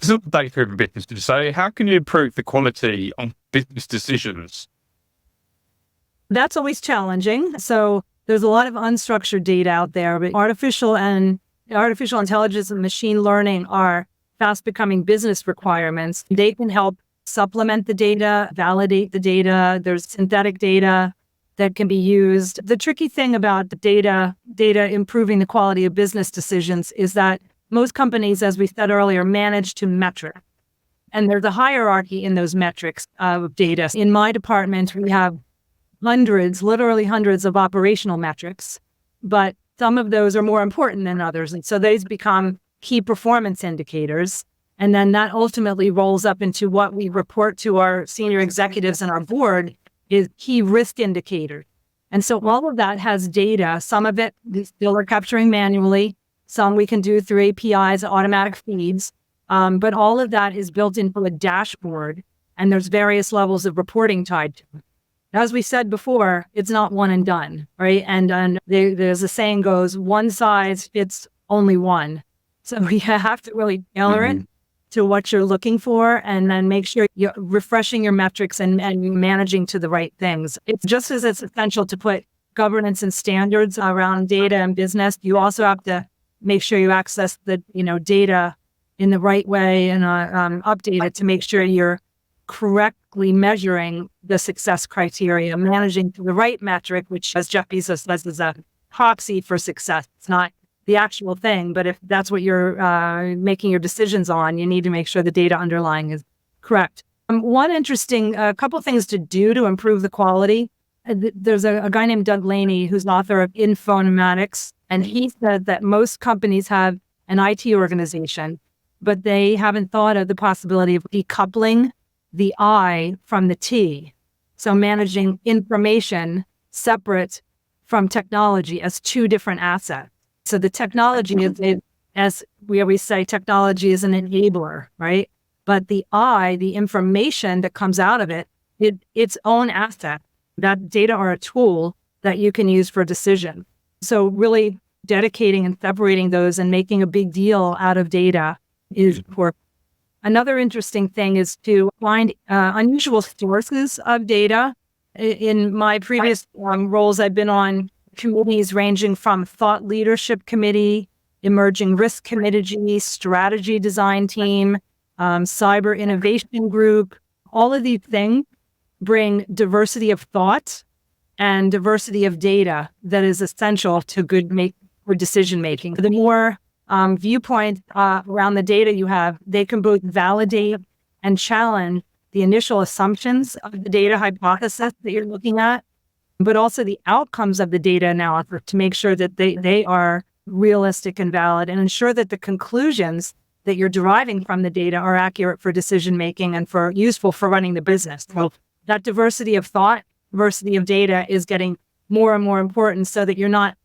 It's not data-driven business. So how can you improve the quality of business decisions? That's always challenging. So there's a lot of unstructured data out there, but artificial intelligence and machine learning are fast becoming business requirements. They can help supplement the data, validate the data. There's synthetic data that can be used. The tricky thing about the data improving the quality of business decisions is that most companies, as we said earlier, manage to metric. And there's a hierarchy in those metrics of data. In my department, we have literally hundreds of operational metrics, but some of those are more important than others. And so these become key performance indicators. And then that ultimately rolls up into what we report to our senior executives and our board is key risk indicators. And so all of that has data. Some of it we still are capturing manually. Some we can do through APIs, automatic feeds. But all of that is built into a dashboard, and there's various levels of reporting tied to it. As we said before, it's not one and done, right? And there's a saying goes, one size fits only one. So we have to really tailor it to what you're looking for, and then make sure you're refreshing your metrics and managing to the right things. It's just as it's essential to put governance and standards around data and business. You also have to make sure you access the data in the right way and update it to make sure you're correctly measuring the success criteria, managing to the right metric, which, as Jeff Bezos says, is a proxy for success. It's not the actual thing, but if that's what you're making your decisions on, you need to make sure the data underlying is correct. One interesting couple things to do to improve the quality. There's a guy named Doug Laney who's an author of Infonomatics, and he said that most companies have an IT organization, but they haven't thought of the possibility of decoupling the I from the T. So managing information separate from technology as two different assets. So the technology is, as we always say, technology is an enabler, right? But the I, the information that comes out of it, its own asset. That data are a tool that you can use for decision. So really dedicating and separating those and making a big deal out of data is important. Another interesting thing is to find unusual sources of data. In my previous roles, I've been on committees ranging from thought leadership committee, emerging risk committee, strategy design team, cyber innovation group. All of these things bring diversity of thought and diversity of data that is essential to for decision making. The more viewpoints around the data you have, they can both validate and challenge the initial assumptions of the data hypothesis that you're looking at, but also the outcomes of the data analysis to make sure that they are realistic and valid, and ensure that the conclusions that you're deriving from the data are accurate for decision making and for useful for running the business. So that diversity of thought, diversity of data is getting more and more important so that you're not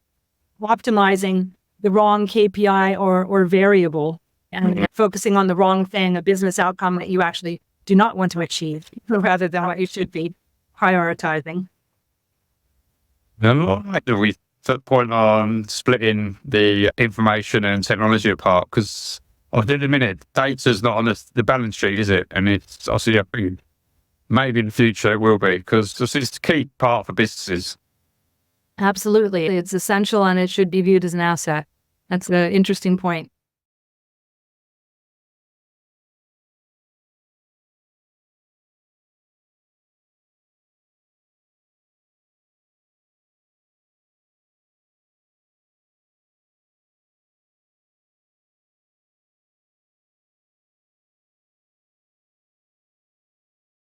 optimizing the wrong KPI or variable and focusing on the wrong thing, a business outcome that you actually do not want to achieve, rather than what you should be prioritizing. And I like that we point on splitting the information and technology apart, because in a minute, data's not on the balance sheet, is it? And it's obviously, I think, maybe in the future it will be, because it's a key part for businesses. Absolutely. It's essential and it should be viewed as an asset. That's an interesting point.